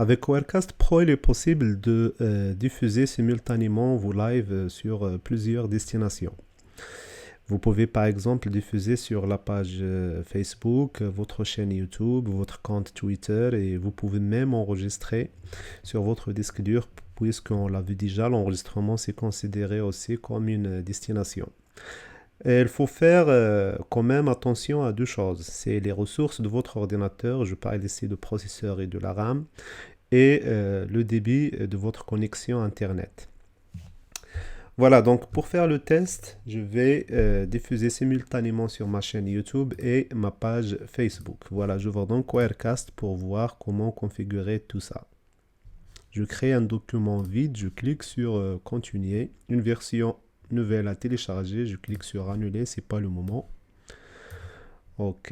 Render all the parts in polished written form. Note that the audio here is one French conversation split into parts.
Avec Wirecast Pro, il est possible de diffuser simultanément vos lives sur plusieurs destinations. Vous pouvez par exemple diffuser sur la page Facebook, votre chaîne YouTube, votre compte Twitter et vous pouvez même enregistrer sur votre disque dur puisqu'on l'a vu déjà, l'enregistrement c'est considéré aussi comme une destination. Et il faut faire quand même attention à deux choses. C'est les ressources de votre ordinateur, je parle ici de processeur et de la RAM, et le débit de votre connexion Internet. Voilà, donc pour faire le test, je vais diffuser simultanément sur ma chaîne YouTube et ma page Facebook. Voilà, je vais donc Wirecast pour voir comment configurer tout ça. Je crée un document vide, je clique sur Continuer, une version nouvelle à télécharger, je clique sur Annuler, c'est pas le moment. Ok,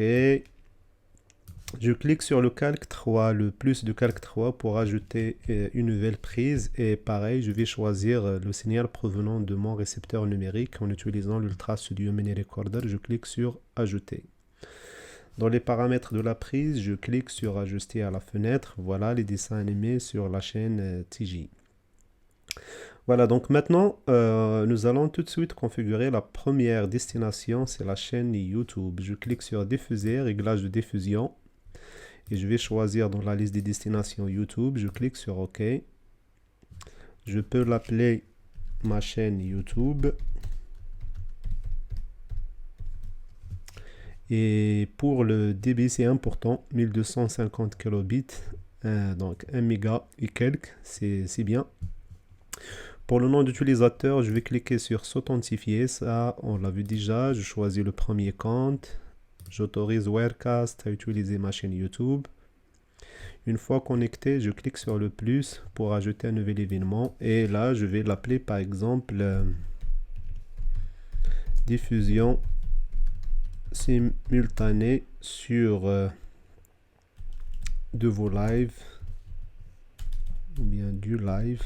je clique sur le calque 3, le plus de calque 3 pour ajouter une nouvelle prise et pareil, je vais choisir le signal provenant de mon récepteur numérique en utilisant l'Ultra Studio Mini Recorder. Je clique sur Ajouter. Dans les paramètres de la prise, je clique sur Ajuster à la fenêtre. Voilà les dessins animés sur la chaîne TJ. Voilà, donc maintenant, nous allons tout de suite configurer la première destination, c'est la chaîne YouTube. Je clique sur Diffuser, réglage de diffusion. Et je vais choisir dans la liste des destinations YouTube. Je clique sur OK. Je peux l'appeler ma chaîne YouTube. Et pour le débit, c'est important. 1250 kilobits. Donc 1 méga et quelques. C'est bien. Pour le nom d'utilisateur, je vais cliquer sur s'authentifier. Ça, on l'a vu déjà. Je choisis le premier compte. J'autorise Wirecast à utiliser ma chaîne YouTube. Une fois connecté, je clique sur le plus pour ajouter un nouvel événement. Et là, je vais l'appeler par exemple diffusion simultanée sur de vos lives ou bien du live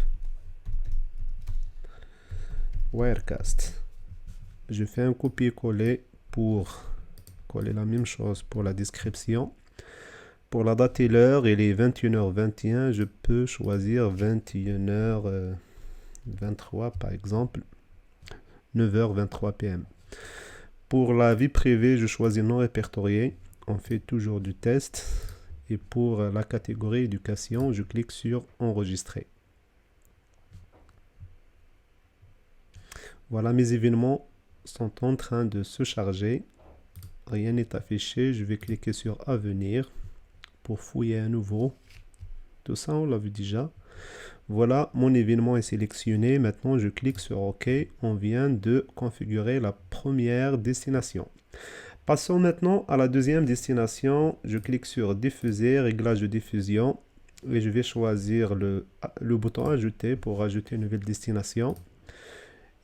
Wirecast. Je fais un copier-coller pour coller la même chose pour la description. Pour la date et l'heure, il est 21h21. Je peux choisir 21h23 par exemple. 9h23 pm. Pour la vie privée, je choisis non répertorié. On fait toujours du test. Et pour la catégorie éducation, je clique sur enregistrer. Voilà, mes événements sont en train de se charger. Rien n'est affiché. Je vais cliquer sur Avenir pour fouiller à nouveau. Tout ça, on l'a vu déjà. Voilà, mon événement est sélectionné. Maintenant, je clique sur OK. On vient de configurer la première destination. Passons maintenant à la deuxième destination. Je clique sur Diffuser, réglage de diffusion. Et je vais choisir le bouton Ajouter pour ajouter une nouvelle destination.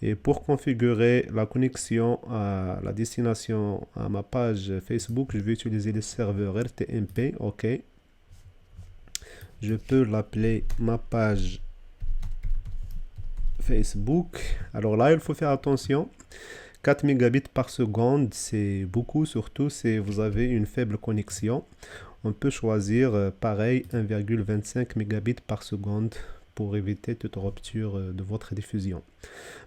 Et pour configurer la connexion à la destination, à ma page Facebook, je vais utiliser le serveur RTMP. OK. Je peux l'appeler ma page Facebook. Alors là, il faut faire attention. 4 mégabits par seconde, c'est beaucoup, surtout si vous avez une faible connexion. On peut choisir pareil 1,25 mégabits par seconde pour éviter toute rupture de votre diffusion.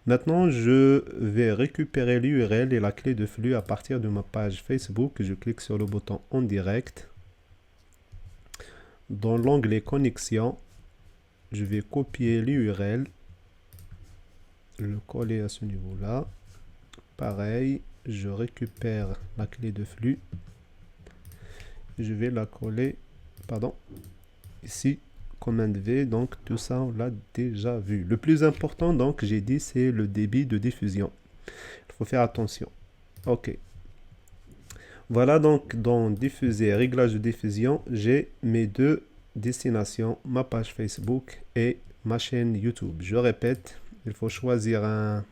Maintenant, je vais récupérer l'URL et la clé de flux à partir de ma page Facebook. Je clique sur le bouton en direct. Dans l'onglet connexion, je vais copier l'URL, le coller à ce niveau-là. Pareil, je récupère la clé de flux. Je vais la coller, ici, commande V, donc tout ça on l'a déjà vu. Le plus important, donc, j'ai dit, c'est le débit de diffusion. Il faut faire attention. OK. Voilà donc dans diffuser, réglage de diffusion, j'ai mes deux destinations, ma page Facebook et ma chaîne YouTube. Je répète, il faut choisir un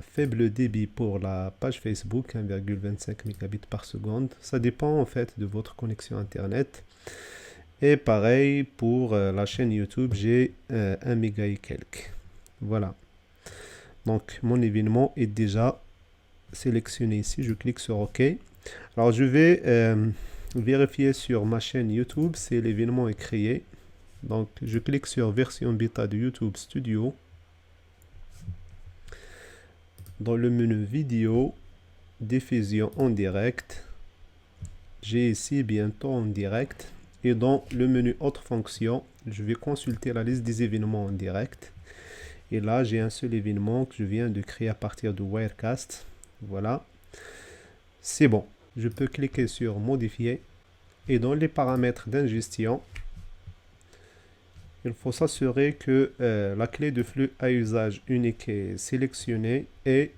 faible débit pour la page Facebook, 1,25 mégabits par seconde. Ça dépend en fait de votre connexion Internet. Et pareil pour la chaîne YouTube, j'ai 1 méga et quelques. Voilà. Donc mon événement est déjà sélectionné ici. Je clique sur OK. Alors je vais vérifier sur ma chaîne YouTube si l'événement est créé. Donc, je clique sur version bêta de YouTube Studio. Dans le menu vidéo, diffusion en direct, j'ai ici bientôt en direct. Et dans le menu autres fonctions, je vais consulter la liste des événements en direct. Et là, j'ai un seul événement que je viens de créer à partir de Wirecast. Voilà. C'est bon. Je peux cliquer sur modifier. Et dans les paramètres d'ingestion, il faut s'assurer que la clé de flux à usage unique est sélectionnée et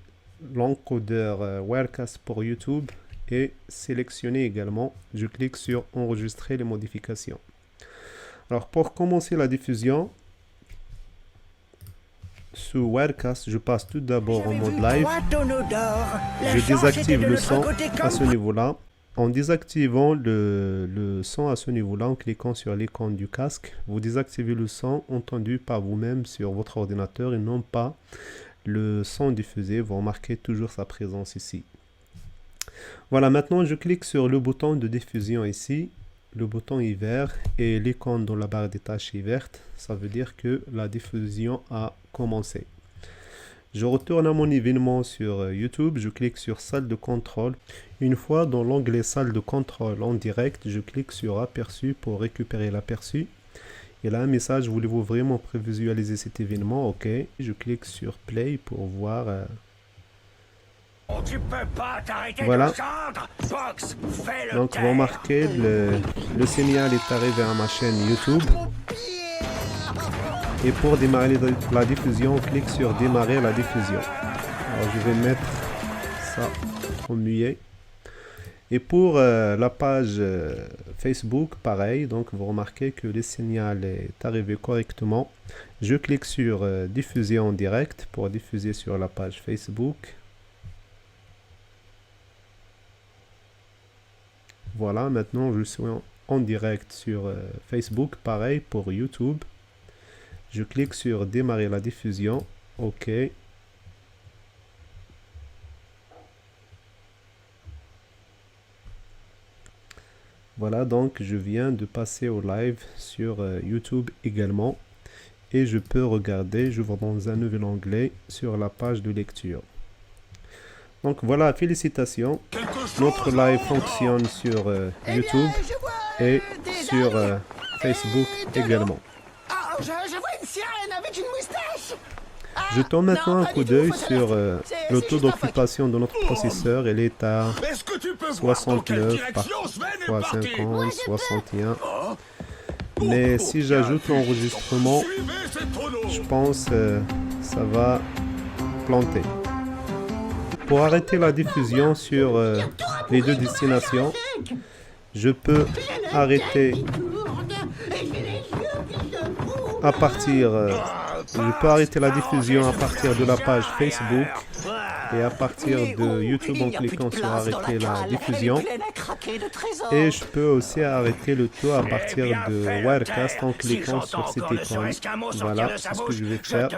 l'encodeur Wirecast pour YouTube est sélectionné également. Je clique sur enregistrer les modifications. Alors pour commencer la diffusion sous Wirecast, je passe tout d'abord en mode live. Je désactive le son à ce niveau-là. En désactivant le son à ce niveau-là, en cliquant sur l'icône du casque, vous désactivez le son entendu par vous-même sur votre ordinateur et non pas le son diffusé. Vous remarquez toujours sa présence ici. Voilà, maintenant je clique sur le bouton de diffusion ici. Le bouton est vert et l'icône dans la barre des tâches est verte. Ça veut dire que la diffusion a commencé. Je retourne à mon événement sur YouTube, je clique sur salle de contrôle. Une fois dans l'onglet salle de contrôle en direct, je clique sur aperçu pour récupérer l'aperçu. Il y a un message, voulez-vous vraiment prévisualiser cet événement? Ok, je clique sur play pour voir. Tu peux pas t'arrêter Voilà. de chanter. Fox, fais-le Donc vous taire. remarquez, le signal est arrivé à ma chaîne YouTube. Et pour démarrer la diffusion, on clique sur démarrer la diffusion. Alors je vais mettre ça en muet. Et pour la page Facebook, pareil, donc vous remarquez que le signal est arrivé correctement. Je clique sur diffuser en direct pour diffuser sur la page Facebook. Voilà, maintenant je suis en direct sur Facebook, pareil pour YouTube. Je clique sur démarrer la diffusion. OK. Voilà, donc je viens de passer au live sur YouTube également. Et je peux regarder, j'ouvre dans un nouvel onglet sur la page de lecture. Donc voilà, félicitations. Notre live fonctionne sur YouTube et sur Facebook également. Je vois une sirène avec une moustache. Je tombe maintenant un coup d'œil sur le taux d'occupation de notre processeur. Il est à 69 parfois 50, 61. Mais si j'ajoute l'enregistrement, je pense ça va planter. Pour arrêter la diffusion sur les deux destinations, je peux arrêter à partir la diffusion à partir de la page Facebook et à partir de YouTube en cliquant sur arrêter la diffusion. Et je peux aussi arrêter le tout à partir de Wirecast en cliquant sur cette icône. Voilà, c'est ce que je vais faire.